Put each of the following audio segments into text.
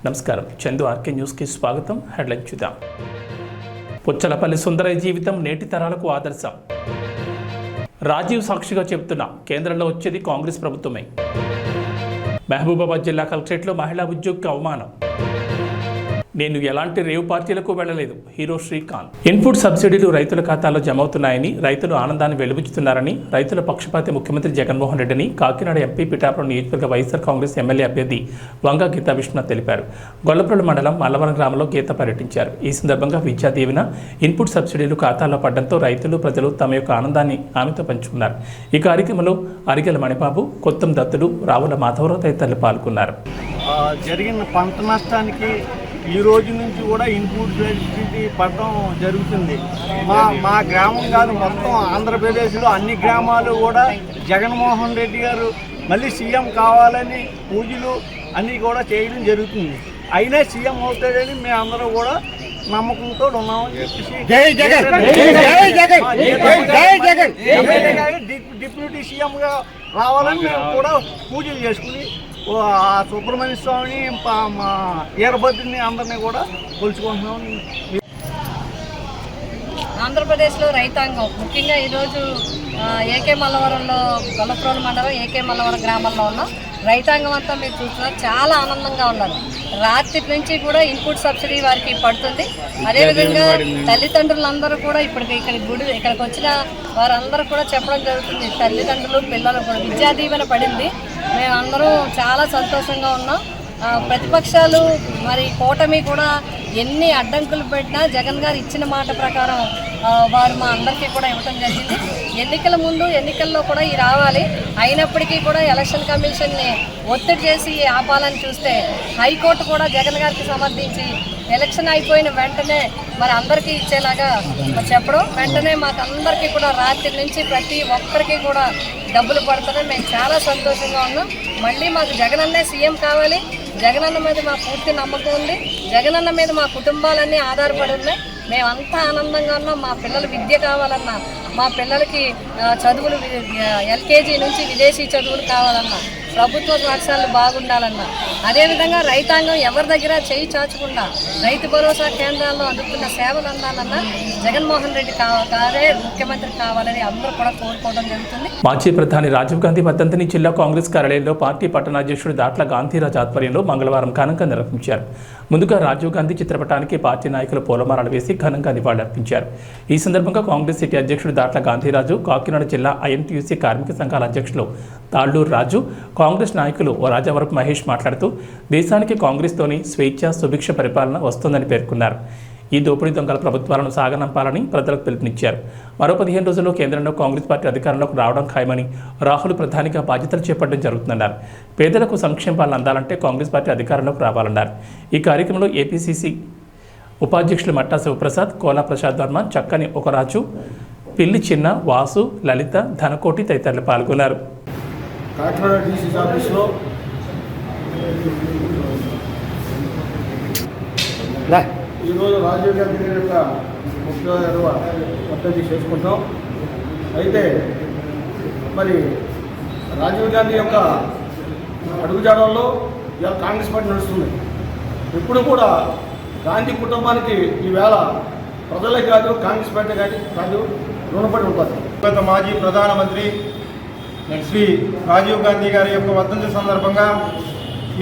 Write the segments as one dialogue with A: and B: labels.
A: నమస్కారం. చందు ఆర్కే న్యూస్కి స్వాగతం. హెడ్లైన్ చూద్దాం. పుచ్చలపల్లి సుందరయ్య జీవితం నేటి తరాలకు ఆదర్శం. రాజీవ్ సాక్షిగా చెబుతున్నా కేంద్రంలో వచ్చేది కాంగ్రెస్ ప్రభుత్వమే. మహబూబాబాద్ జిల్లా కలెక్టరేట్లో మహిళా ఉద్యోగికి అవమానం. నేను ఎలాంటి రేవు పార్టీలకు వెళ్లలేదు. హీరో శ్రీకాంత్. ఇన్పుట్ సబ్సిడీలు రైతుల ఖాతాలో జమ అవుతున్నాయని, రైతులు ఆనందాన్ని వెలుబుచ్చుతున్నారని రైతుల పక్షపాతి ముఖ్యమంత్రి జగన్మోహన్ రెడ్డిని కాకినాడ ఎంపీ పిఠాపురం నియోజకవర్గ వైఎస్ఆర్ కాంగ్రెస్ ఎమ్మెల్యే అభ్యర్థి వంగ గీతా విశ్వనాథ్ తెలిపారు. గొల్లప్రోలు మండలం మల్లవరం గ్రామంలో గీత పర్యటించారు. ఈ సందర్భంగా విద్యా దీవెన, ఇన్పుట్ సబ్సిడీలు ఖాతాలో పడడంతో రైతులు, ప్రజలు తమ యొక్క ఆనందాన్ని ఆమెతో పంచుకున్నారు. ఈ కార్యక్రమంలో అరిగెల మణిబాబు, కొత్తం దత్తుడు, రావుల మాధవరావు తదితరులు పాల్గొన్నారు.
B: జరిగిన పంట నష్టానికి ఈ రోజు నుంచి కూడా ఇన్పుట్ సబ్సిడీ పడడం జరుగుతుంది. మా గ్రామం కాదు, మొత్తం ఆంధ్రప్రదేశ్లో అన్ని గ్రామాలు కూడా జగన్మోహన్ రెడ్డి గారు మళ్ళీ సీఎం కావాలని పూజలు అన్నీ కూడా చేయడం జరుగుతుంది. అయినా సీఎం అవుతాడని మేమందరం కూడా నమ్మకంతో ఉన్నామని చెప్పేసి డిప్యూటీ సీఎంగా రావాలని మేము కూడా పూజలు చేసుకుని సుబ్రహ్మణ్య స్వామిని, మా వీరభద్రుని అందరినీ కూడా కొలుచుకుంటున్నాం.
C: ఆంధ్రప్రదేశ్లో రైతాంగం ముఖ్యంగా ఈరోజు ఏకే మల్లవరంలో, గొల్లప్రోలు మండలం ఏకే మల్లవరం గ్రామంలో ఉన్న రైతాంగం అంతా మీరు చూస్తున్నారు, చాలా ఆనందంగా ఉన్నారు. రాత్రి నుంచి కూడా ఇన్పుట్ సబ్సిడీ వారికి పడుతుంది. అదేవిధంగా తల్లిదండ్రులందరూ కూడా ఇక్కడికి వచ్చిన వారందరూ కూడా చెప్పడం జరుగుతుంది. తల్లిదండ్రులు, పిల్లలు కూడా విద్యా దీవెన పడింది. మేమందరం చాలా సంతోషంగా ఉన్నాం. ప్రతిపక్షాలు మరి కూటమి కూడా ఎన్ని అడ్డంకులు పెట్టినా జగన్ గారు ఇచ్చిన మాట ప్రకారం వారు మా అందరికీ కూడా ఇవ్వడం జరిగింది. ఎన్నికల ముందు, ఎన్నికల్లో కూడా ఈ రావాలి. అయినప్పటికీ కూడా ఎలక్షన్ కమిషన్ని ఒత్తిడి చేసి ఆపాలని చూస్తే హైకోర్టు కూడా జగన్ గారికి సమర్థించి ఎలక్షన్ అయిపోయిన వెంటనే మరి అందరికీ ఇచ్చేలాగా చెప్పడం, వెంటనే మాకు అందరికీ కూడా రాత్రి నుంచి ప్రతి ఒక్కరికి కూడా డబ్బులు పడుతున్నాయి. మేము చాలా సంతోషంగా ఉన్నాం. మళ్ళీ మాకు జగనన్నే సీఎం కావాలి. జగనన్న మీద మా పూర్తి నమ్మకం ఉంది. జగనన్న మీద మా కుటుంబాలన్నీ ఆధారపడి ఉన్నాయి. మేమంతా ఆనందంగా ఉన్నాం. మా పిల్లలు విద్య కావాలన్నా, మా పిల్లలకి చదువులు ఎల్కేజీ నుంచి విదేశీ చదువులు కావాలన్నా, ప్రభుత్వ పాఠశాలలు బాగుండాలన్నా, అదేవిధంగా రైతాంగం ఎవరి దగ్గర చేయి చాచకుండా రైతు భరోసా కేంద్రాల్లో అందుతున్న సేవలు అందాలన్నా జగన్మోహన్ రెడ్డి గారే ముఖ్యమంత్రి కావాలని అందరూ కూడా కోరుకోవడం జరుగుతుంది.
A: మాజీ ప్రధాని రాజీవ్ గాంధీ వర్ధంతిని జిల్లా కాంగ్రెస్ కార్యాలయంలో పార్టీ పట్టణాధ్యక్షుడు దాట్ల గాంధీరాజ్ ఆధ్వర్యంలో మంగళవారం ఘనంగా నిర్వహించారు. ముందుగా రాజీవ్ గాంధీ చిత్రపటానికి పార్టీ నాయకులు పూలమాలలు వేసి ఘనంగా నివాళులర్పించారు. ఈ సందర్భంగా కాంగ్రెస్ సిటీ అధ్యక్షుడు దాట్ల గాంధీరాజు, కాకినాడ జిల్లా ఐఎన్టీయూసీ కార్మిక సంఘాల అధ్యక్షులు తాళ్లూరు రాజు, కాంగ్రెస్ నాయకులు రాజవరపు మహేష్ మాట్లాడుతూ దేశానికి కాంగ్రెస్తోని స్వేచ్ఛ, సుభిక్ష పరిపాలన వస్తుందని పేర్కొన్నారు. ఈ దోపిడీ దొంగల ప్రభుత్వాలను సాగనంపాలని ప్రజలకు పిలుపునిచ్చారు. మరో 15 రోజుల్లో కేంద్రంలో కాంగ్రెస్ పార్టీ అధికారంలోకి రావడం ఖాయమని, రాహుల్ ప్రధానిగా బాధ్యతలు చేపట్టడం జరుగుతుందన్నారు. పేదలకు సంక్షేమాలను అందాలంటే కాంగ్రెస్ పార్టీ అధికారంలోకి రావాలన్నారు. ఈ కార్యక్రమంలో ఏపీసీసీ ఉపాధ్యక్షులు మట్టా శివప్రసాద్, కోలా ప్రసాద్ వర్మ, చక్కని ఒకరాజు, పిల్లి చిన్న, వాసు, లలిత, ధనకోటి తదితరులు పాల్గొన్నారు.
D: కాకినాడ డీసీసీ ఆఫీస్లో ఈరోజు రాజీవ్ గాంధీ గారి యొక్క 30వ వర్ధంతి చేసుకుంటాం. అయితే మరి రాజీవ్ గాంధీ యొక్క అడుగుజాడల్లో ఇవాళ కాంగ్రెస్ పార్టీ నడుస్తుంది. ఇప్పుడు కూడా గాంధీ కుటుంబానికి ఈవేళ ప్రజలే కాదు, కాంగ్రెస్ పార్టీ కాదు రుణపడి ఉంటుంది.
E: గత మాజీ ప్రధానమంత్రి శ్రీ రాజీవ్ గాంధీ గారి యొక్క వర్ధంతి సందర్భంగా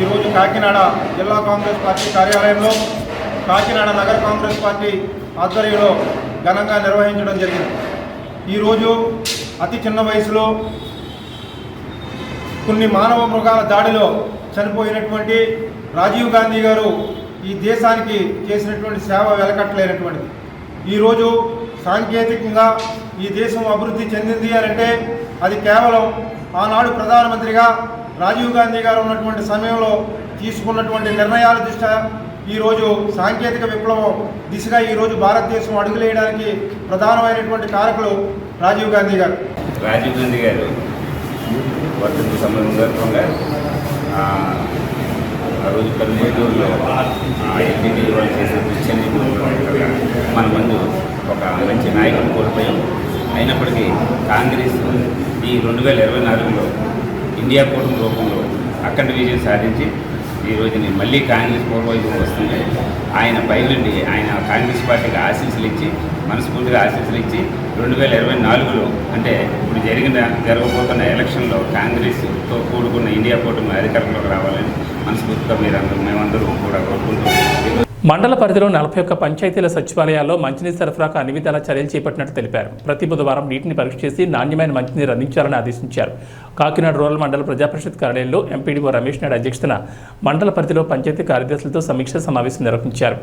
E: ఈరోజు కాకినాడ జిల్లా కాంగ్రెస్ పార్టీ కార్యాలయంలో కాకినాడ నగర కాంగ్రెస్ పార్టీ ఆధ్వర్యంలో ఘనంగా నిర్వహించడం జరిగింది. ఈరోజు అతి చిన్న వయసులో కొన్ని మానవ మృగాల దాడిలో చనిపోయినటువంటి రాజీవ్ గాంధీ గారు ఈ దేశానికి చేసినటువంటి సేవ వెలకట్టలేనటువంటిది. ఈరోజు సాంకేతికంగా ఈ దేశం అభివృద్ధి చెందింది అని అంటే అది కేవలం ఆనాడు ప్రధానమంత్రిగా రాజీవ్ గాంధీ గారు ఉన్నటువంటి సమయంలో తీసుకున్నటువంటి నిర్ణయాల దృష్ట్యా ఈరోజు సాంకేతిక విప్లవం దిశగా ఈరోజు భారతదేశం అడుగులేయడానికి ప్రధానమైనటువంటి కారకులు రాజీవ్ గాంధీ గారు.
F: రాజీవ్ గాంధీ గారు వర్ధంతి సందర్భంగా ఆ రోజు పల్లెటూరులో ఎన్టీటీ వాళ్ళు చేసిన కృషి మన ముందు ఒక మంచి నాయకులు కోల్పోయాం. అయినప్పటికీ కాంగ్రెస్ ఈ 2024లో ఇండియా కూటమి రూపంలో అఖండ విజయం సాధించి ఈ రోజుని మళ్ళీ కాంగ్రెస్ పూర్వవైపు వస్తుంది. ఆయన పైనుండి ఆయన కాంగ్రెస్ పార్టీకి ఆశీస్సులు ఇచ్చి, మనస్ఫూర్తిగా ఆశీస్సులు ఇచ్చి 2024లో అంటే ఇప్పుడు జరగబోతున్న ఎలక్షన్లో కాంగ్రెస్తో కూడుకున్న ఇండియా కూటమి అధికారంలోకి రావాలని మనస్ఫూర్తిగా మేమందరూ కూడా కోరుకుంటున్నాం.
A: మండల పరిధిలో 41 పంచాయతీల సచివాలయాల్లో మంచినీటి సరఫరాకు అన్ని విధాల చర్యలు చేపట్టినట్టు తెలిపారు. ప్రతి బుధవారం నీటిని పరీక్ష చేసి నాణ్యమైన మంచినీరు అందించాలని ఆదేశించారు. కాకినాడ రూరల్ మండల ప్రజాపరిషత్ కార్యాలయంలో ఎంపీడీఓ రమేష్ నాయుడు అధ్యక్షతన మండల పరిధిలో పంచాయతీ కార్యదర్శులతో సమీక్ష సమావేశం నిర్వహించారు.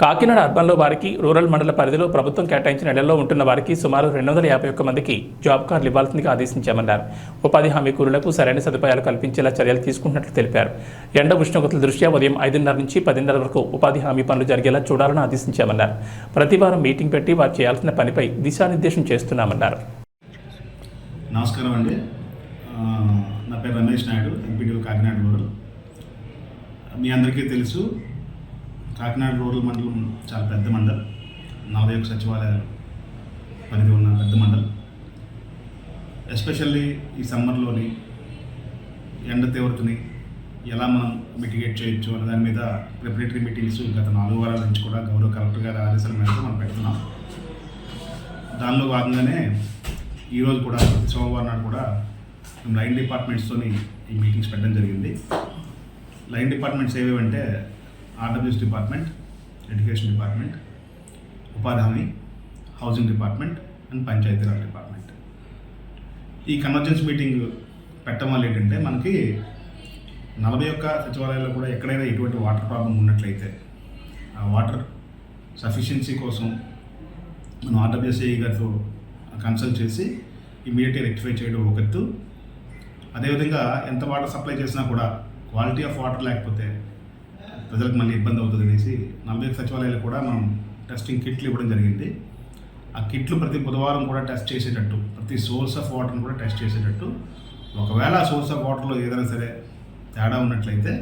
A: కాకినాడ అర్బన్లో వారికి, రూరల్ మండల పరిధిలో ప్రభుత్వం కేటాయించిన ఇళ్లలో ఉంటున్న వారికి సుమారు 251 మందికి జాబ్ కార్డులు ఇవ్వాల్సిందిగా ఆదేశించామన్నారు. ఉపాధి హామీ కూలీలకు సరైన సదుపాయాలు కల్పించేలా చర్యలు తీసుకుంటున్నట్లు తెలిపారు. ఎండ ఉష్ణోగ్రతల దృష్ట్యా ఉదయం 5:30 నుంచి 10:30 వరకు ఉపాధి హామీ పనులు జరిగేలా చూడాలని ఆదేశించామన్నారు. ప్రతి వారం మీటింగ్ పెట్టి వారు చేయాల్సిన పనిపై దిశానిర్దేశం చేస్తున్నామన్నారు.
G: నమస్కారం అండి. నా పేరు రమేష్ నాయుడు, ఎంపీడీఓ కాకినాడ రూరల్. మీ అందరికీ తెలుసు, కాకినాడ రూరల్ మండలం చాలా పెద్ద మండలం. 41 సచివాలయాలు పరిధి ఉన్న పెద్ద మండలం. ఎస్పెషల్లీ ఈ సమ్మర్లోని ఎండ తీవ్రతని ఎలా మనం మిటిగేట్ చేయొచ్చు అనే దాని మీద ప్రిపరేటరీ మీటింగ్స్ గత 4 వారాల నుంచి కూడా గౌరవ కలెక్టర్ గారి ఆదేశాల మేరకు మనం పెడుతున్నాం. దానిలో భాగంగానే ఈరోజు కూడా ప్రతి సోమవారం నాడు కూడా మేము లైన్ డిపార్ట్మెంట్స్తోని ఈ మీటింగ్స్ పెట్టడం జరిగింది. లైన్ డిపార్ట్మెంట్స్ ఏవేవంటే ఆర్డబ్ల్యూఎస్ డిపార్ట్మెంట్, ఎడ్యుకేషన్ డిపార్ట్మెంట్, ఉపాధి హామీ, housing department and Panchayati Raj department. ఈ కన్వర్జెన్స్ మీటింగ్ పెట్టడం వల్ల ఏంటంటే మనకి 41 సచివాలయాల్లో కూడా ఎక్కడైనా ఎటువంటి వాటర్ ప్రాబ్లం ఉన్నట్లయితే ఆ వాటర్ సఫిషియన్సీ కోసం మనం ఆర్డబ్ల్యూఎస్ఏ గారితో కన్సల్ట్ చేసి ఇమీడియట్గా రెక్టిఫై చేయడం ఒక ఎత్తు. అదేవిధంగా ఎంత వాటర్ సప్లై చేసినా కూడా క్వాలిటీ ఆఫ్ వాటర్ లేకపోతే ప్రజలకు మళ్ళీ ఇబ్బంది అవుతుంది అనేసి 41 సచివాలయాలు కూడా మనం టెస్టింగ్ కిట్లు ఇవ్వడం జరిగింది. ఆ కిట్లు ప్రతి బుధవారం కూడా టెస్ట్ చేసేటట్టు, ప్రతి సోర్స్ ఆఫ్ వాటర్ని కూడా టెస్ట్ చేసేటట్టు, ఒకవేళ ఆ సోర్స్ ఆఫ్ వాటర్లో ఏదైనా సరే తేడా ఉన్నట్లయితే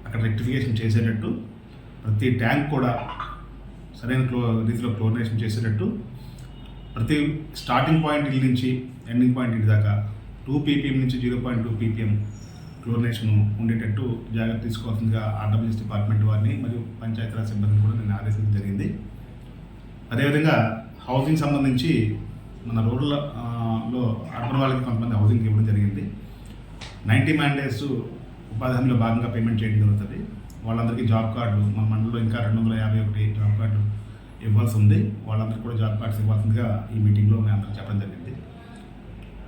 G: అక్కడ రెక్టిఫికేషన్ చేసేటట్టు, ప్రతి ట్యాంక్ కూడా సరైన రీతిలో క్లోరినేషన్ చేసేటట్టు, ప్రతి స్టార్టింగ్ పాయింట్ ఇల్లు నుంచి ఎండింగ్ పాయింట్ ఇంటి దాకా 2 ppm నుంచి 0.2 ppm క్లోరినేషన్ ఉండేటట్టు జాగ్రత్త తీసుకోవాల్సిందిగా ఆర్డబ్ల్యూఎస్ డిపార్ట్మెంట్ వారిని మరియు పంచాయతీరాజ్ సిబ్బందిని కూడా నేను ఆదేశించడం జరిగింది. అదేవిధంగా హౌసింగ్ సంబంధించి మన రూరల్లో అర్బన్ వాళ్ళకి కొంతమంది హౌసింగ్ ఇవ్వడం జరిగింది. 90 మ్యాండేట్స్ ఉపాధి హామీలో భాగంగా పేమెంట్ చేయడం జరుగుతుంది. వాళ్ళందరికీ జాబ్ కార్డులు మన మండలంలో ఇంకా 251 జాబ్ కార్డులు ఇవ్వాల్సి ఉంది. వాళ్ళందరికీ కూడా జాబ్ కార్డ్స్ ఇవ్వాల్సిందిగా ఈ మీటింగ్లో మేము అందరికీ చెప్పడం జరిగింది.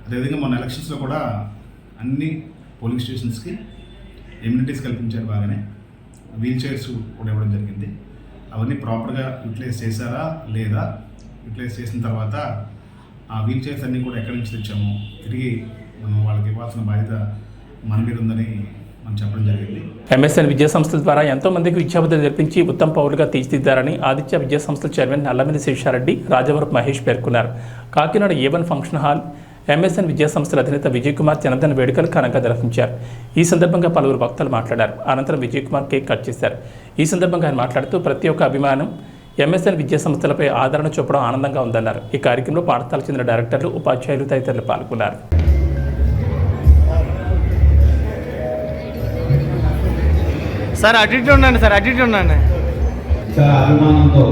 G: అదేవిధంగా మన ఎలక్షన్స్లో కూడా అన్ని పోలింగ్ స్టేషన్స్కి ఎమ్యూనిటీస్ కల్పించారు. బాగానే వీల్ చైర్స్ కూడా ఇవ్వడం జరిగింది. అవన్నీ ప్రాపర్గా యూటిలైజ్ చేశారా లేదా, యూటిలైజ్ చేసిన తర్వాత ఆ వీల్ చైర్స్ అన్నీ కూడా ఎక్కడి నుంచి తెచ్చామో తిరిగి మనం వాళ్ళకి ఇవ్వాల్సిన బాధ్యత మన మీద ఉందని మనం చెప్పడం జరిగింది.
A: ఎంఎస్ఎన్ విద్యా సంస్థల ద్వారా ఎంతో మందికి విద్యాబుద్ధులు నేర్పించి ఉత్తమ పౌరులుగా తీర్చిదిద్దారని ఆదిత్య విద్యా సంస్థల చైర్మన్ నల్లమిని శేషారెడ్డి, రాజవరపు మహేష్ పేర్కొన్నారు. Kakinada A1 function hall MSN విద్యా సంస్థల అధినేత విజయ్ కుమార్ జన్మదిన వేడుకలు ఘనంగా నిర్వహించారు. ఈ సందర్భంగా పలువురు వక్తలు మాట్లాడారు. అనంతరం విజయ్ కుమార్ కేక్ కట్ చేశారు. ఈ సందర్భంగా ఆయన మాట్లాడుతూ ప్రతి ఒక్క అభిమానం ఎంఎస్ఎన్ విద్యా సంస్థలపై ఆదరణ చూపడం ఆనందంగా ఉందన్నారు. ఈ కార్యక్రమంలో పాఠశాలకు చెందిన డైరెక్టర్లు, ఉపాధ్యాయులు తదితరులు పాల్గొన్నారు.
B: సార్ అటు ఉండండి, సార్ అటు ఉండండి.
H: చాలా అభిమానంతో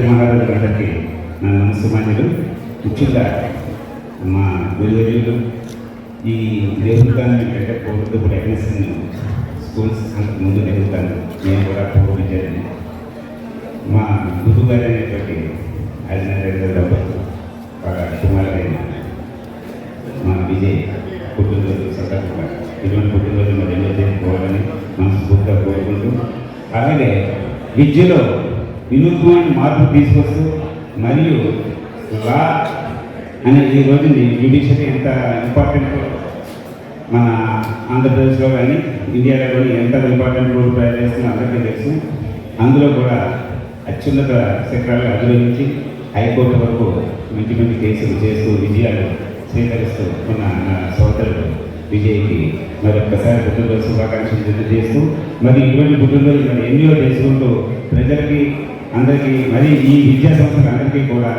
H: మహారాజులందరికీ నా నమస్కారాలు. ముఖ్యంగా మా గురువులు ఈ నేర్పుతాను అంటే ప్రభుత్వ టెక్నీషియన్ స్కూల్స్ అంతకు ముందు నేర్పుతాను. నేను కూడా పూర్వ విద్యార్థిని. మా గురువు గారు అనేటువంటి బాగా కుమారుడైన మా విజయ్ పుట్టినరోజు సందర్భంగా ఇటువంటి పుట్టినరోజు మరి ఎన్నో చేసుకోవాలని మనస్ఫూర్తిగా కోరుకుంటూ, అలాగే విద్యలో వినూత్నమైన మార్పు తీసుకొస్తూ మరియు లా అనే ఈ రోజుని జ్యుడిషియరీ ఎంత ఇంపార్టెంట్ మన ఆంధ్రప్రదేశ్లో కానీ ఇండియాలో కానీ ఎంత ఇంపార్టెంట్ రోల్ ప్లే చేస్తుందో అందరికీ తెలుసు. అందులో కూడా అత్యున్నత శిఖరాలు అధిరోహించి హైకోర్టు వరకు మంచి మంచి కేసులు చేస్తూ విజయాలు స్వీకరిస్తూ ఉన్న నా సోదరుడు విజయ్కి మరొక్కసారి పుట్టినరోజు శుభాకాంక్షలు తెలియజేస్తూ, మరి ఇటువంటి పుట్టినరోజు మరి ఎన్నో చేసుకుంటూ ప్రజలకి అందరికీ మరి ఈ విద్యా సంస్థలు అందరికీ కూడా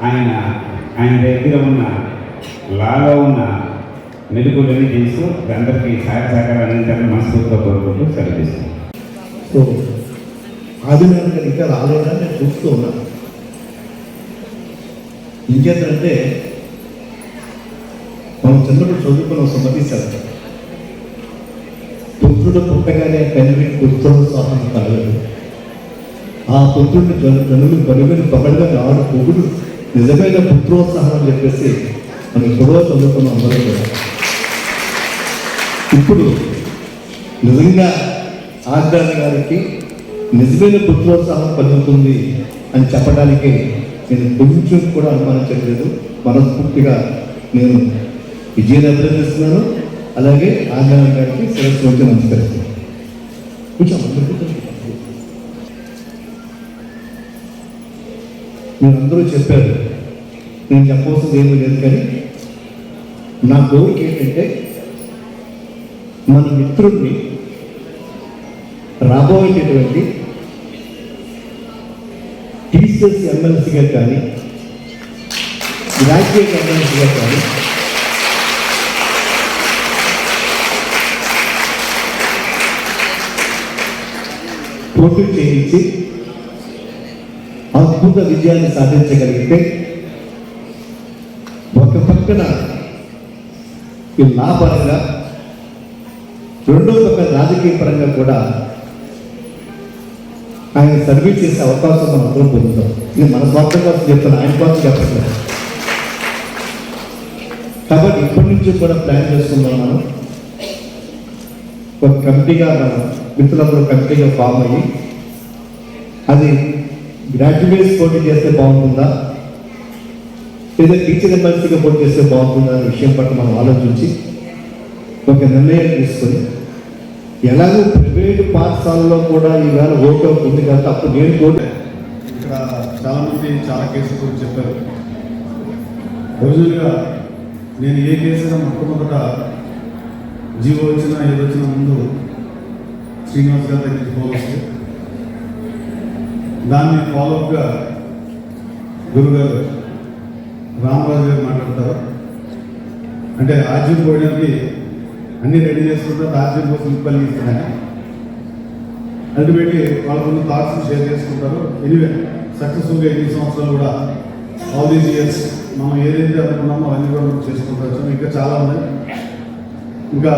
H: ఆయన దగ్గర ఉన్న లాలో ఉన్న మెలుగులన్నీ చేస్తూ అందరికీ సహకారం అందించాలని మనస్ఫూర్తిగా కోరుకుంటూ సెలవిస్తాం.
I: సో ఆదినారాయణ గారు ఇంకా రాలేదని నేను చూస్తూ ఉన్నాను. ఇంకేంటంటే మనం చిన్నప్పుడు చదువుకున్న సమర్థిస్తారు, పుత్రుడు పుట్టగానే తండ్రి పుత్రోత్సాహం కలగదు, ఆ పుత్రుడిని జనులు పలుగుని పగలుగా నాడు పొగుడు నిజమైన పుత్రోత్సాహం అని చెప్పేసి మనం చదువు చదువుకున్న అందరూ కూడా. ఇప్పుడు నిజంగా ఆదినారాయణ గారికి నిజమైన పుత్రోత్సాహం కలుగుతుంది అని చెప్పడానికి నేను కొంచెం కూడా అనుమానించట్లేదు. మనస్ఫూర్తిగా నేను విజయాన్ని అభినందిస్తున్నాను. అలాగే ఆదినారాయణ గారికి శిరస్సు వచ్చి నమస్కరిస్తున్నాను. మీరందరూ చెప్పారు, నేను చెప్పవలసింది ఏమీ లేదు. కానీ నా కోరిక ఏంటంటే మన మిత్రుడిని రాబోయేటటువంటి టీసీఎస్ ఎమ్మెల్సీగా కానీ రాజకీయ ఎమ్మెల్సీగా కానీ పోటీ చేయించి అద్భుత విజయాన్ని సాధించగలిగితే ఒక పక్కన ఈ లాభపరంగా, రెండో పక్క రాజకీయ పరంగా కూడా ఆయన సర్వీస్ చేసే అవకాశం మనం అందరం పొందుతాం. ఇది మన స్వార్థం కోసం చెప్తాను, ఆయన కోసం చెప్పట్లేదు. కాబట్టి ఇప్పటి నుంచి కూడా ప్లాన్ చేసుకుందాం. మనం ఒక కమిటీగా మన మిత్రులందరూ కమిటీగా ఫామ్ అయ్యి అది గ్రాడ్యుయేట్స్ పోటీ చేస్తే బాగుంటుందా లేదా టీచర్ ఎమ్మెల్సీగా పోటీ చేస్తే బాగుంటుందా అనే విషయం పట్ల మనం ఆలోచించి ఒక నిర్ణయం తీసుకొని, ఎలాగో ప్రైవేటు పాఠశాలలో కూడా ఈవేళ ఓటు ఉంది కాబట్టి అప్పుడు నేను కూడా
G: ఇక్కడ చాలామంది చాలా కేసుల గురించి చెప్పారు. ఒరిజినల్గా నేను ఏ కేసుగా మొట్టమొదట జీవో వచ్చినా ఏదొచ్చినా ముందు శ్రీనివాస్ గారి దగ్గరికి పోవస్తే దాన్ని ఫాలోఅప్గా గురుగారు రామరాజు గారు మాట్లాడతారు. అంటే రాజ్యం పోయడానికి అన్నీ రెడీ చేసుకుంటే రాజ్యం కోసం ఇబ్బంది ఇస్తున్నాయి. అల్టిమేట్లీ వాళ్ళకున్న థాట్స్ని షేర్ చేసుకుంటారు. ఎనీవే సక్సెస్ఫుల్గా 8 సంవత్సరాలు కూడా ఆల్ దీస్ ఇయర్స్ మనం ఏదైతే అనుకున్నామో అవన్నీ కూడా మనం చేసుకుంటూ వచ్చాము. ఇంకా చాలా ఉన్నాయి, ఇంకా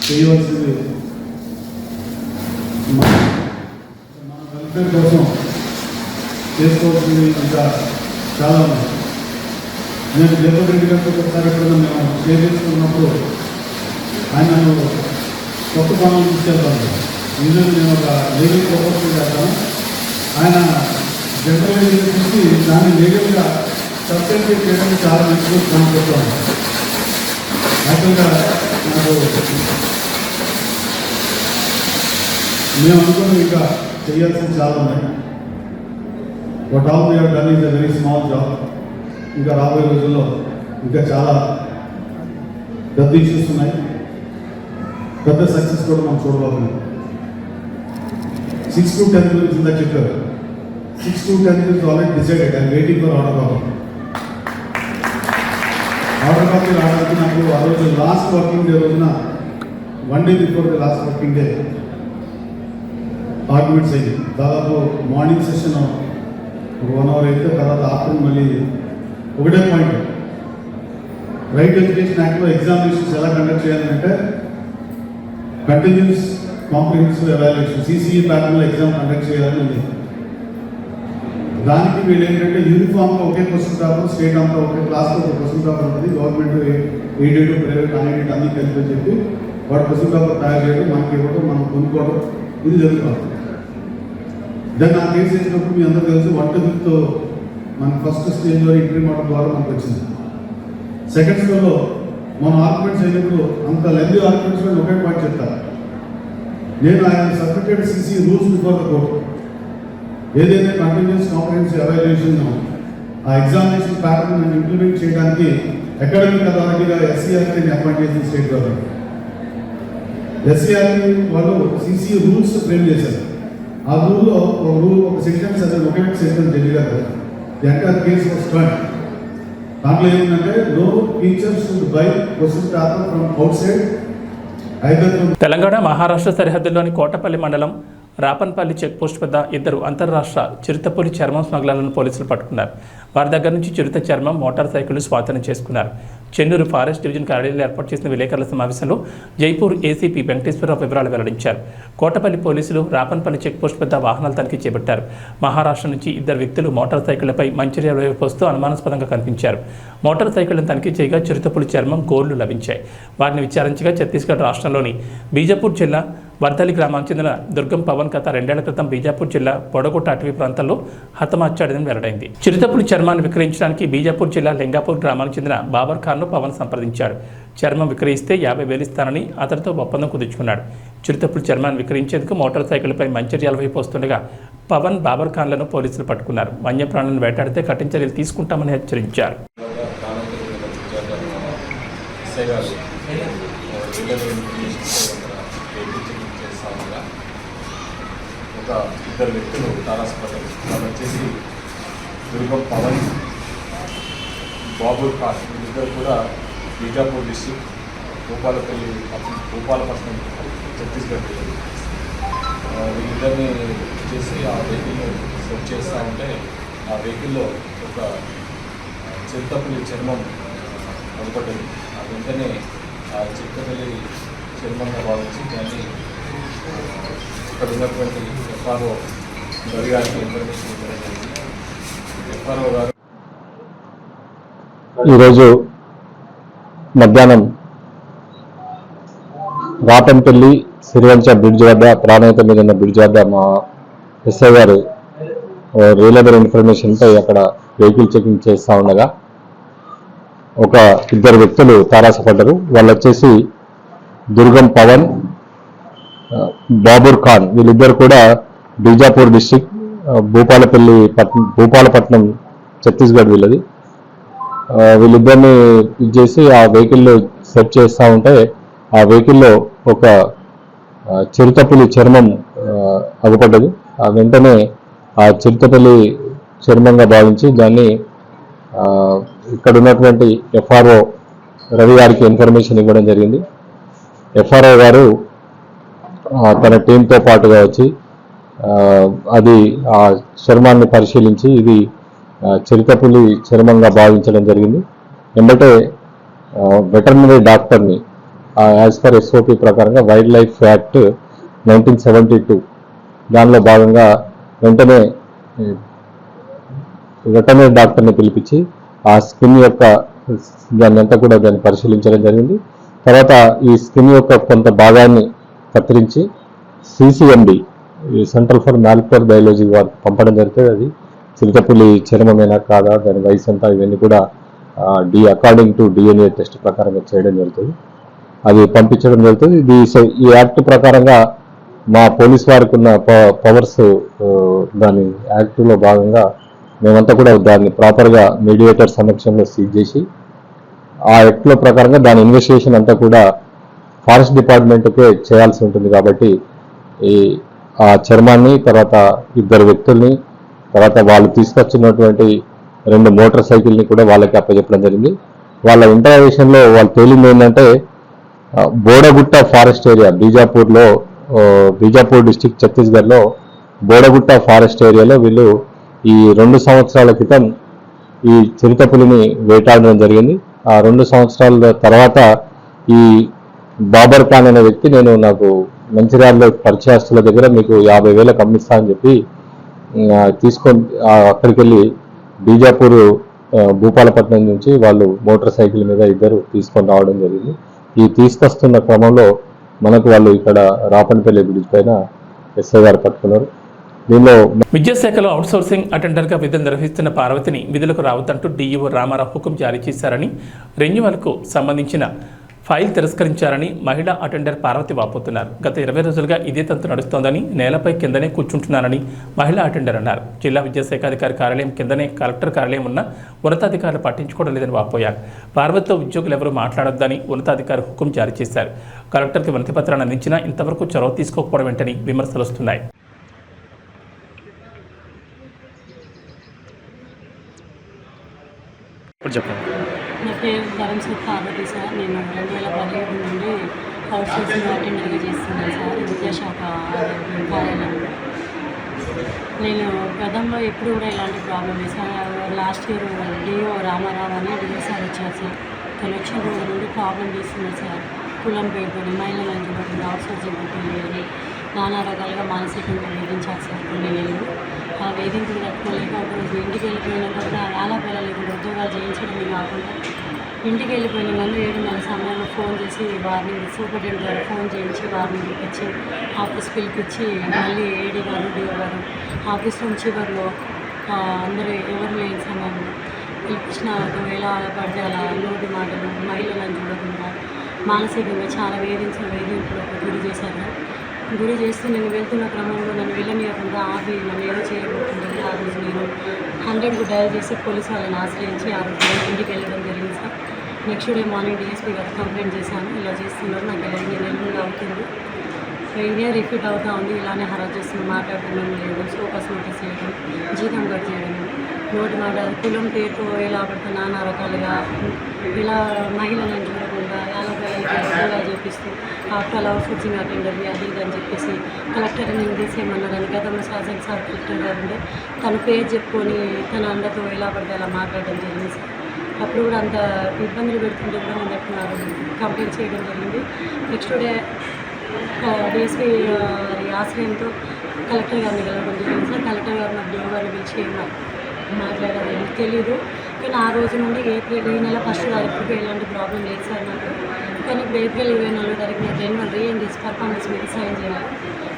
G: చేయవలసింది మన వెల్ఫేర్ కోసం చేసుకోవాల్సింది ఇంకా చాలా ఉన్నాయి. నేను జగన్ రెడ్డి గారితో ఒకసారి ఎప్పుడైనా మేము షేర్ చేసుకున్నప్పుడు ఆయన నన్ను కొత్త పనులు తీసుకెళ్తాను. నిజంగా నేను ఒక లీగల్ ప్రపోజల్ చేస్తాను. ఆయన జనరల్ చూసి దాన్ని లీగల్గా సబ్స్టెన్షియేట్ చేయడానికి చాలా మంచిగా పనిచేస్తాను. యాక్చువల్గా నాకు మేము అనుకున్నాం ఇంకా చేయాల్సింది చాలా ఉన్నాయి. What all we have done is a very small job. ఇంకా రాబోయే రోజుల్లో ఇంకా చాలా పెద్ద ఇష్యూస్ ఉన్నాయి, పెద్ద సక్సెస్ కూడా మనం చూడబోతున్నాం. 6 to 10 గురించి ఇందాక చెప్పారు. 6 to 10 is already decided. I'm waiting for order copy. Order copy రావడానికి నాకు ఆ రోజు లాస్ట్ వర్కింగ్ డే రోజున 1 day before the last working day arguments అయ్యి దాదాపు మార్నింగ్ సెషన్ 1 hour అయితే తర్వాత ఆఫ్టర్నూన్ మళ్ళీ ఒకటే పాయింట్. రైట్ ఎడ్యుకేషన్ యాక్ట్లో ఎగ్జామినేషన్స్ ఎలా కండక్ట్ చేయాలంటే కంటిన్యూస్ కాంప్రిహెన్సివ్ ఎవాల్యుయేషన్ సిసిఈ ప్యాటర్న్లో ఎగ్జామ్ కండక్ట్ చేయాలని ఉంది. దానికి వీళ్ళు ఏంటంటే యూనిఫామ్గా ఒకే క్వశ్చన్ పేపర్, స్టేట్ అంతా ఒకే క్లాస్లో ఒక క్వశ్చన్ పేపర్ ఉంటుంది. గవర్నమెంట్ ఎయిడెడ్, ప్రైవేట్, అన్ఎయిడెడ్ అన్ని కలిపి చెప్పి వాడు క్వశ్చన్ పేపర్ తయారు చేయడం, మనకి ఇవ్వడం, మనం కొనుక్కోవడం, ఇది జరుగుతుంది. దాన్ని ఆ కేసు వేసినప్పుడు మీ అందరూ తెలుసు 1 to 5 మనకి ఫస్ట్ స్టేజ్లో ఎంట్రీ మోడల్ ద్వారా మనకు వచ్చింది. సెకండ్ స్టేజ్లో మన ఆర్గ్యుమెంట్స్ అయినప్పుడు అంత లెంతీ ఆర్గ్యుమెంట్స్లో ఒకే పాయింట్ చెప్తారు. నేను ఆయన submitted CC rules before the court. ఏదైతే కంటిన్యూస్ కాంప్రిహెన్సివ్ ఎవాల్యుయేషన్ ఆ ఎగ్జామినేషన్ ప్యాటర్న్ నేను ఇంప్లిమెంట్ చేయడానికి అకాడమిక్ అథారిటీగా ఎస్సీఆర్టీని అపాయింట్ చేసిన స్టేట్ గవర్నమెంట్. ఎస్సీఆర్టీ వాళ్ళు సిసి రూల్స్ ఫ్రేమ్ చేశారు. ఆ రూల్లో ఒక సెక్షన్ అదే ఒకే సెక్షన్ ఢిల్లీ గారు the entire case was turn.
I: దాంట్లో ఏమిటంటే no teachers should by question paper from outside either.
A: Telangana Maharashtra సరిహద్దుల్లోని కోటపల్లి మండలం రాపన్పల్లి చెక్పోస్ట్ వద్ద ఇద్దరు అంతర్రాష్ట్ర చిరుతపులి చర్మం స్మగ్లర్లను పోలీసులు పట్టుకున్నారు. వారి దగ్గర నుంచి చిరుత చర్మం, మోటార్ సైకిళ్లు స్వాధీనం చేసుకున్నారు. చెన్నూరు ఫారెస్ట్ డివిజన్ కార్యాలయంలో ఏర్పాటు చేసిన విలేకరుల సమావేశంలో జైపూర్ ఏసీపీ వెంకటేశ్వరరావు వివరాలు వెల్లడించారు. కోటపల్లి పోలీసులు రాపన్పల్లి చెక్పోస్ట్ వద్ద వాహనాలు తనిఖీ చేపట్టారు. మహారాష్ట్ర నుంచి ఇద్దరు వ్యక్తులు మోటార్ సైకిళ్లపై మంచిర్యాల వైపు వస్తూ అనుమానాస్పదంగా కనిపించారు. మోటార్ సైకిళ్లను తనిఖీ చేయగా చిరుతపులి చర్మం, గోళ్లు లభించాయి. వారిని విచారించగా ఛత్తీస్గఢ్ రాష్ట్రంలోని బీజాపూర్ జిల్లా వర్దలి గ్రామానికి చెందిన దుర్గం పవన్ గత 2 ఏళ్ల క్రితం బీజాపూర్ జిల్లా పొడగొట్ట అటవీ ప్రాంతంలో హతమార్చాడని వెల్లడైంది. చిరుతపులి చర్మాన్ని విక్రయించడానికి బీజాపూర్ జిల్లా లింగాపూర్ గ్రామానికి చెందిన బాబర్ ఖాన్ను పవన్ సంప్రదించాడు. చర్మం విక్రయిస్తే 50,000 ఇస్తానని అతనితో ఒప్పందం కుదుర్చుకున్నాడు. చిరుతపులి చర్మాన్ని విక్రయించేందుకు మోటార్ సైకిల్పై మంచిర్యాల వైపు వస్తుండగా పవన్, బాబర్ ఖాన్లను పోలీసులు పట్టుకున్నారు. వన్యప్రాణులను వేటాడితే కఠిన చర్యలు తీసుకుంటామని హెచ్చరించారు.
J: ఒక ఇద్దరు వ్యక్తులు తారాసపడ్డారు. వాళ్ళు వచ్చేసి దుర్గం పవన్, బాబూర్ ఖాన్, వీళ్ళిద్దరు కూడా బీజాపూర్ డిస్ట్రిక్ట్ భూపాలపట్నం ఛత్తీస్గఢ్ వెళ్ళారు. వీళ్ళిద్దరిని చేసి ఆ వెహికల్ని సెట్ చేస్తూ ఉంటే ఆ వెహికల్లో ఒక చిరుతపులి చర్మం కనపడ్డది. ఆ వెంటనే ఆ చిరుతపులి చర్మంగా భావించి దాన్ని ఇక్కడ ఉన్నటువంటి ఎఫ్ఆర్ఓ రవి గారికి ఇన్ఫర్మేషన్ ఇవ్వడం జరిగింది. ఎఫ్ఆర్ఓ గారు
K: ఈరోజు మధ్యాహ్నం రాపన్పల్లి సిరివంచ బ్రిడ్జ్ వద్ద, ప్రాణహిత మీద ఉన్న బ్రిడ్జ్ వద్ద మా ఎస్ఐ గారు రియలబుల్ ఇన్ఫర్మేషన్పై అక్కడ వెహికల్ చెకింగ్ చేస్తూ ఉండగా ఒక ఇద్దరు వ్యక్తులు తారాసపడ్డారు. వాళ్ళు వచ్చేసి దుర్గం పవన్, బాబూర్ ఖాన్. వీళ్ళిద్దరు కూడా బీజాపూర్ డిస్టిక్ భూపాలపట్నం ఛత్తీస్గఢ్ వీళ్ళది. వీళ్ళిద్దరిని చేసి ఆ వెహికల్లో సెట్ చేస్తూ ఉంటే ఆ వెహికల్లో ఒక చిరుతపులి చర్మం అగుపడ్డది. ఆ వెంటనే ఆ చిరుతపులి చర్మంగా భావించి దాన్ని ఇక్కడ ఉన్నటువంటి ఎఫ్ఆర్ఓ రవి గారికి ఇన్ఫర్మేషన్ ఇవ్వడం జరిగింది. ఎఫ్ఆర్ఓ గారు తన టీంతో పాటుగా వచ్చి అది ఆ చర్మాన్ని పరిశీలించి ఇది చిరుతపులి చర్మంగా భావించడం జరిగింది. ఎందుకంటే వెటర్నరీ డాక్టర్ని యాజ్ పర్ ఎస్ఓపి ప్రకారంగా వైల్డ్ లైఫ్ యాక్ట్ 1972 దానిలో భాగంగా వెంటనే వెటర్నరీ డాక్టర్ని పిలిపించి ఆ స్కిన్ యొక్క దాన్ని పరిశీలించడం జరిగింది. తర్వాత ఈ స్కిన్ యొక్క కొంత భాగాన్ని కత్తిరించి సిసిఎండి, సెంట్రల్ ఫర్ మాలిక్యులర్ బయాలజీ వారికి పంపడం జరుగుతుంది. అది చిరుతపులి చర్మమేనా కాదా, దాని వయసు అంతా, ఇవన్నీ కూడా అకార్డింగ్ టు డిఎన్ఏ టెస్ట్ ప్రకారంగా చేయడం జరుగుతుంది. అది పంపించడం జరుగుతుంది. ఈ యాక్ట్ ప్రకారంగా మా పోలీస్ వారికి ఉన్న పవర్స్, దాని యాక్ట్లో భాగంగా మేమంతా కూడా దాన్ని ప్రాపర్గా మీడియేటర్ సమక్షంలో సీజ్ చేసి ఆ యాక్ట్లో ప్రకారంగా దాని ఇన్వెస్టిగేషన్ అంతా కూడా ఫారెస్ట్ డిపార్ట్మెంట్కే చేయాల్సి ఉంటుంది. కాబట్టి ఆ చర్మాన్ని, తర్వాత ఇద్దరు వ్యక్తుల్ని, తర్వాత వాళ్ళు తీసుకొచ్చినటువంటి 2 మోటార్ సైకిల్ని కూడా వాళ్ళకి అప్పచెప్పడం జరిగింది. వాళ్ళ ఇంటరాగేషన్లో వాళ్ళు తేలింది ఏంటంటే Bodagutta forest area, Bijapur district ఛత్తీస్గఢ్లో బోడగుట్ట ఫారెస్ట్ ఏరియాలో వీళ్ళు ఈ 2 సంవత్సరాల క్రితం ఈ చిరుతపులిని వేటాడడం జరిగింది. ఆ 2 సంవత్సరాల తర్వాత ఈ బాబర్ ఖాన్ అనే వ్యక్తి, నాకు మంచిర్యాలలో పరిచయస్తుల దగ్గర మీకు 50,000 అమ్మిస్తా అని చెప్పి తీసుకొని అక్కడికి వెళ్ళి బీజాపూర్ భూపాలపట్నం నుంచి వాళ్ళు మోటార్ సైకిల్ మీద ఇద్దరు తీసుకొని రావడం జరిగింది. ఈ తీసుకొస్తున్న క్రమంలో మనకు వాళ్ళు ఇక్కడ రాపన్పల్లి బ్రిడ్జ్ పైన ఎస్ఐ గారు పట్టుకున్నారు. దీనిలో
A: విద్యాశాఖలో అవుట్సోర్సింగ్ అటెండర్గా విధులు నిర్వహిస్తున్న పార్వతిని విధులకు రావద్దంటూ డీఈఓ రామారావు హుకుం జారీ చేశారని, రెన్యువల్కు సంబంధించిన ఫైల్ తిరస్కరించారని మహిళా అటెండర్ పార్వతి వాపోతున్నారు. గత 20 రోజులుగా ఇదే తంతు నడుస్తోందని, నేలపై కిందనే కూర్చుంటున్నారని మహిళా అటెండర్ అన్నారు. జిల్లా విద్యాశాఖాధికారి కార్యాలయం కిందనే కలెక్టర్ కార్యాలయం ఉన్న ఉన్నతాధికారులు పట్టించుకోవడం లేదని వాపోయారు. పార్వతితో ఉద్యోగులు ఎవరూ మాట్లాడొద్దని ఉన్నతాధికారి హుకుం జారీ చేశారు. కలెక్టర్కి వినతి పత్రాన్ని అందించినా ఇంతవరకు చొరవ తీసుకోకపోవడం వెంటనే విమర్శలు వస్తున్నాయి.
L: చెప్పండి.
M: నా పేరు ధరంశెట్టి పార్వతి సార్. నేను 2017 నుండి అవుట్ సోర్సింగ్ అటెండర్గా చేస్తున్నాను సార్ విద్యాశాఖ కార్యాలయంలో. నేను గతంలో ఎప్పుడు కూడా ఇలాంటి ప్రాబ్లం లేదు sir. Last year DO Ramarao అని డిఓ సార్ వచ్చారు సార్. తను వచ్చిన రోజు నుండి ప్రాబ్లం చేస్తున్నారు సార్. కులం పేరుకొని మహిళలను చూడకుండా అవుట్ సోర్సింగ్ అని నానా రకాలుగా మానసికంగా వేధించారు సార్ కొన్ని నెలలు. ఆ వేధింపులు తట్టుకోలేక ఒకరోజు ఇంటికి వెళ్ళిపోయినాక కూడా ఆలాపేలా లేకుండా ఉద్యోగాలు చేయించడమే కాకుండా ఇంటికి వెళ్ళిపోయిన నన్ను 7:30 సమయంలో ఫోన్ చేసి వారిని సూపరింటెండెంట్ గారు ఫోన్ చేయించి వారిని పిలిపించి ఆఫీస్ పిలిపించి మళ్ళీ ఏడీ గారు డిఓ గారు ఆఫీస్ నుంచి చివరిలో అందరూ ఎవరు లేని సమయంలో పిలిపించిన ఎలా పడితే అలా నోటి మాటలు మహిళలను చూడకుండా మానసికంగా చాలా వేధింపులకు గురి చేస్తూ నేను వెళ్తున్న క్రమంలో నన్ను వెళ్ళనీయకుండా ఆపి నన్ను ఏదో చేయబోతుందని ఆ రోజు నేను 100కు డయల్ చేసి పోలీసు వాళ్ళని ఆశ్రయించి ఆ రోజు నేను ఇంటికి వెళ్ళడం జరిగింది sir. Next day morning DSP గారికి కంప్లైంట్ చేశాను. ఇలా చేస్తున్నారు, నాకు ఇలా 2 నెలలు అవుతుంది, ఇదే రిపీట్ అవుతూ ఉంది, ఇలానే హరాజ్ చేస్తున్నాం, మాట్లాడడం లేదు, ఫోకస్ నోటీస్ చేయడం, జీతం కట్ చేయడం, నోటి మాట కులం పేరుతో ఎలా పడితే నానా రకాలుగా ఇలా మహిళలను చూడకుండా ఎలా చేపిస్తూ ఆఫ్టర్ అవుట్ సోర్సింగ్ అటెండర్ని అది ఇది అని చెప్పేసి కలెక్టర్ నేను తీసేయమన్నారని గతంలో శాసన సార్ కలెక్టర్ గారు ఉంటే తన పేరు చెప్పుకొని తన అందరితో ఎలా పడితే అలా మాట్లాడడం జరిగింది సార్. అప్పుడు కూడా అంత ఇబ్బందులు పెడుతుంటే కూడా నేను చెప్తున్నారు కంప్లైంట్ చేయడం జరిగింది. నెక్స్ట్ డే డిఎస్పీ ఆశ్రయంతో కలెక్టర్ గారిని కలవడం జరిగింది సార్. కలెక్టర్ గారు నాకు డిఓ గారిని పిలిచి మాట్లాడాలి తెలీదు, కానీ ఆ రోజు నుండి ఏప్రిల్ ఈ నెల 1వ తారీఖుకి ఎలాంటి ప్రాబ్లం లేదు సార్ నాకు. కానీ ఇప్పుడు ఏప్రిల్ 24వ తారీఖు నాకు రెన్యువల్ రీఎంగేజ్ పర్ఫార్మెన్స్ మీద సైన్ చేయాలి.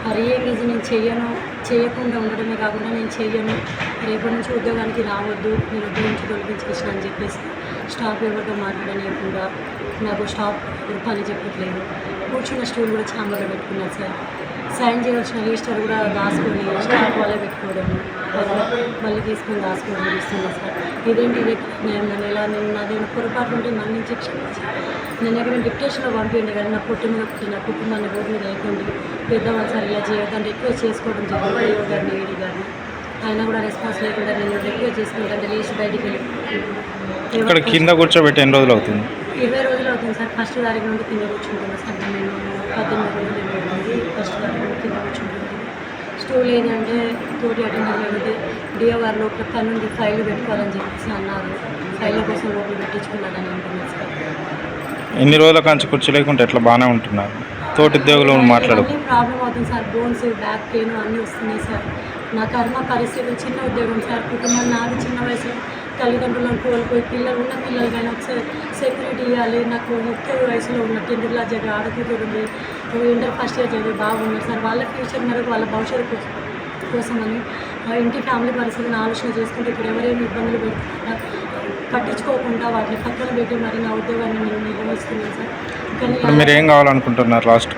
M: ఆ రీఎంగేజ్ నేను చేయకుండా ఉండడమే కాకుండా నేను చెయ్యను, రేపటి నుంచి ఉద్యోగానికి రావద్దు, నేను ఉద్యోగం నుంచి తొలగించేసిన అని చెప్పేసి స్టాఫ్ ఎవరితో మాట్లాడలేకుండా నాకు స్టాఫ్ పని చెప్పట్లేదు. కూర్చున్న స్టూల్ కూడా చాంబర్లో పెట్టుకున్నారు సార్. సైన్ చేయవలసిన రిజిస్టర్ కూడా దాచుకొని స్టాఫ్ వాళ్ళే పెట్టుకోవడం, మళ్ళీ తీసుకొని దాచుకోవడం చేస్తున్నారు సార్. ఇదేంటి ఇదే నేను ఇలా నాదేమైనా పొరపాటు ఉంటే మన్నించి క్షమించి నేను ఎక్కడ డిక్టేషన్లో పంపించండి, కానీ నా పుట్టి మీద పుట్టిన కుటుంబాన్ని రోడ్డు మీద లేకుండా పెద్దవాళ్ళు సార్ ఇలా చేయకంటే ఎక్కువ చేసుకోవడం జరిగింది. డిఓ గారిని ఏడీ గారిని ఆయన కూడా రెస్పాన్స్ లేకుండా నేను ఎక్కువ చేసుకుంటే లేచి బయటికి వెళ్ళి
L: ఇక్కడ కింద కూర్చోబెట్టి ఎన్ని రోజులు అవుతుంది?
M: 20 రోజులు అవుతుంది సార్. 1వ తారీఖు నుండి కింద కూర్చుంటున్నాను సార్. నేను 18 రోజులు అవుతుంది 1వ తారీఖు నుండి కింద కూర్చుంటున్నాను. స్టూల్ ఏంటంటే తోటి అటెండర్ అడిగితే డిఓ గారు లోపల పని నుండి ఫైల్ పెట్టుకోవాలని చెప్పేసి అన్నారు. ఫైల్ కోసం లోపల పెట్టించుకున్నారని అంటున్నారు సార్.
L: ఎన్ని రోజుల కాంచి కూర్చోలేకుంటే ఎట్లా బాగానే ఉంటున్నారు? తోటి ఉద్యోగులు మాట్లాడు
M: ప్రాబ్లం అవుతుంది సార్. బోన్స్ బ్యాక్ పెయిన్ అన్నీ వస్తున్నాయి సార్. నా కర్మ పరిస్థితి చిన్న ఉద్యోగం సార్. కుటుంబం నాది చిన్న వయసులో తల్లిదండ్రులను కోల్పోయి ఉన్న పిల్లలకైనా ఒకసారి సెక్యూరిటీ ఇవ్వాలి. నాకు 30 వయసులో ఉన్న 10th క్లాస్ చదివి ఆడకూతుంది, ఇంటర్ ఫస్ట్ ఇయర్ చదివి బాగున్నారు సార్. వాళ్ళ ఫ్యూచర్ మేరకు వాళ్ళ భవిష్యత్తు కోసమని ఇంటి ఫ్యామిలీ పరిస్థితిని ఆలోచన చేసుకుంటే ఇప్పుడు ఎవరేమి ఇబ్బందులు పట్టించుకోకుండా వాటిని పక్కన పెట్టి మరి నా ఉద్యోగాన్ని నేను నిర్వహిస్తున్నాను సార్. కానీ
L: మీరు ఏం కావాలనుకుంటున్నారు? లాస్ట్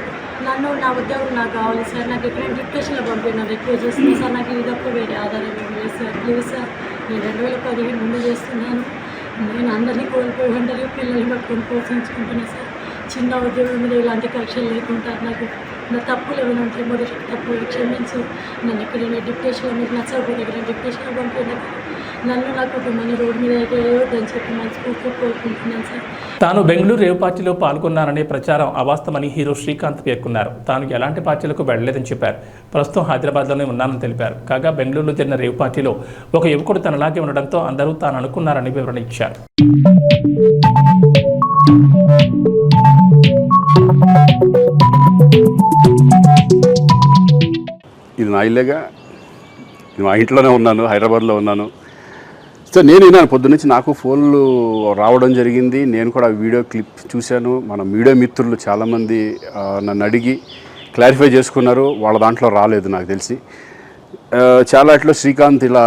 M: నన్ను నా ఉద్యోగం నాకు కావాలి సార్. నాకు ఎక్కడైనా డిప్రెషన్లో పంపినాను ఎక్కువ చేస్తుంది సార్. నాకు ఇది తప్ప వేరే ఆధారం లేదు సార్. ప్లీజ్ సార్, నేను 2015 ముందు చేస్తున్నాను. నేను అందరినీ కోల్పోయి ఒంటరిగా పిల్లల్ని పట్టుకొని పోషించుకుంటున్నాను సార్. చిన్న ఉద్యోగం మీద ఇలాంటి కరెక్షన్ లేకుండా నాకు నా తప్పులు ఏమైనా ఉంటే మొదటి తప్పులు క్షమించి నన్ను ఎక్కడైనా డిప్రెషన్లో మీకు నచ్చకపోతే ఎక్కడైనా డిప్రెషన్లో పంపిన నన్ను నా కుటుంబాన్ని రోడ్డు మీద అయితే ఏవద్దని చెప్పి మనస్ఫూర్తిగా కోరుకుంటున్నాను సార్.
A: తాను బెంగళూరు రేవ్ పార్టీలో పాల్గొన్నాననే ప్రచారం అవాస్తవమని హీరో శ్రీకాంత్ పేర్కొన్నారు. తాను ఎలాంటి పార్టీలకు వెళ్లలేదని చెప్పారు. ప్రస్తుతం హైదరాబాద్లోనే ఉన్నానని తెలిపారు. కాగా బెంగళూరులో జరిగిన రేవ్ పార్టీలో ఒక యువకుడు తనలాగే ఉండడంతో అందరూ తాను అనుకున్నారని వివరణ ఇచ్చారు.
N: ఇది నా ఇల్లేగా, మా ఇంట్లోనే ఉన్నాను, హైదరాబాద్లో ఉన్నాను. సో నేను విన్నాను పొద్దున్నుంచి, నాకు ఫోన్లు రావడం జరిగింది. నేను కూడా వీడియో క్లిప్ చూశాను. మన మీడియా మిత్రులు చాలామంది నన్ను అడిగి క్లారిఫై చేసుకున్నారు. వాళ్ళ దాంట్లో రాలేదు నాకు తెలిసి. చాలా ఇట్లా శ్రీకాంత్ ఇలా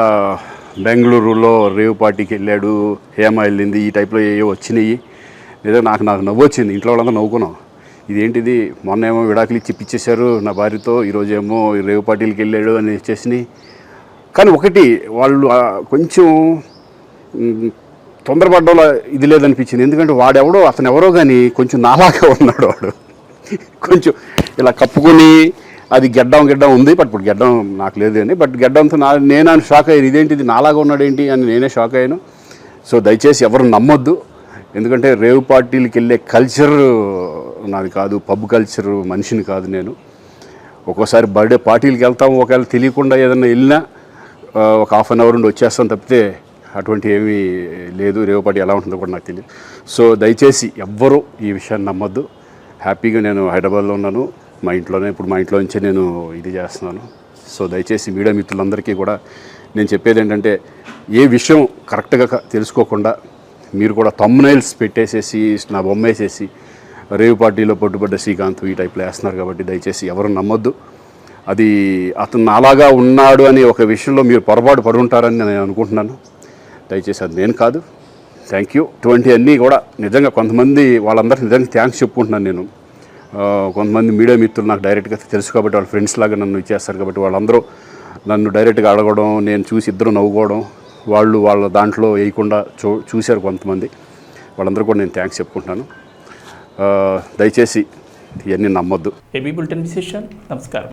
N: బెంగళూరులో రేవ్ పార్టీకి వెళ్ళాడు, హేమ వెళ్ళింది, ఈ టైప్లో ఏవో వచ్చినాయి. లేదా నాకు నవ్వు వచ్చింది. ఇంట్లో వాళ్ళంతా నవ్వుకున్నాం. ఇదేంటిది, మొన్న ఏమో విడాకులు ఇచ్చి పిచ్చేశారు నా భార్యతో, ఈరోజు ఏమో రేవ్ పార్టీలకి వెళ్ళాడు అని చేసినాయి. కానీ ఒకటి వాళ్ళు కొంచెం తొందరపడ్డంలో ఇది లేదనిపించింది. ఎందుకంటే వాడెవడో అతను ఎవరో కానీ కొంచెం నాలాగా ఉన్నాడు. వాడు కొంచెం ఇలా కప్పుకొని, అది గెడ్డం ఉంది, బట్ ఇప్పుడు గెడ్డం నాకు లేదు అని, బట్ గెడ్డంతో నేను షాక్ అయ్యాను. ఇదేంటిది నాలాగా ఉన్నాడు ఏంటి అని నేనే షాక్ అయ్యాను. సో దయచేసి ఎవరు నమ్మొద్దు. ఎందుకంటే రేవ్ పార్టీలకి వెళ్ళే కల్చర్ నాది కాదు, పబ్ కల్చర్ మనిషిని కాదు నేను. ఒక్కోసారి బర్త్డే పార్టీలకి వెళ్తాము, ఒకవేళ తెలియకుండా ఏదైనా వెళ్ళినా ఒక హాఫ్ అన్ అవర్ నుండి వచ్చేస్తాం తప్పితే అటువంటి ఏమీ లేదు. రేవ్ పార్టీ ఎలా ఉంటుందో కూడా నాకు తెలియదు. సో దయచేసి ఎవ్వరూ ఈ విషయాన్ని నమ్మొద్దు. హ్యాపీగా నేను హైదరాబాద్లో ఉన్నాను, మా ఇంట్లోనే, ఇప్పుడు మా ఇంట్లో నుంచే నేను ఇది చేస్తున్నాను. సో దయచేసి మీడియా మిత్రులందరికీ కూడా నేను చెప్పేది ఏంటంటే, ఏ విషయం కరెక్ట్గా తెలుసుకోకుండా మీరు కూడా థంబ్నైల్స్ పెట్టేసేసి నా బొమ్మ వేసేసి రేవ్ పార్టీలో పట్టుబడ్డ శ్రీకాంత్ ఈ టైప్లో వేస్తున్నారు. కాబట్టి దయచేసి ఎవరు నమ్మొద్దు. అది అతను అలాగా ఉన్నాడు అనే ఒక విషయంలో మీరు పొరపాటు పడుంటారని నేను అనుకుంటున్నాను. దయచేసి అది నేను కాదు. Thank you. ఇటువంటివన్నీ కూడా నిజంగా కొంతమంది వాళ్ళందరికీ నిజంగా థ్యాంక్స్ చెప్పుకుంటున్నాను నేను. కొంతమంది మీడియా మిత్రులు నాకు డైరెక్ట్గా తెలుసు కాబట్టి వాళ్ళ ఫ్రెండ్స్ లాగా నన్ను ఇచ్చేస్తారు కాబట్టి వాళ్ళందరూ నన్ను డైరెక్ట్గా అడగడం, నేను చూసి ఇద్దరు నవ్వుకోవడం, వాళ్ళు వాళ్ళ దాంట్లో వేయకుండా చూశారు కొంతమంది. వాళ్ళందరూ కూడా నేను థ్యాంక్స్ చెప్పుకుంటున్నాను. దయచేసి ఇవన్నీ నమ్మొద్దు.
A: ఏబీ బులెటిన్ విశేషాలు. నమస్కారం.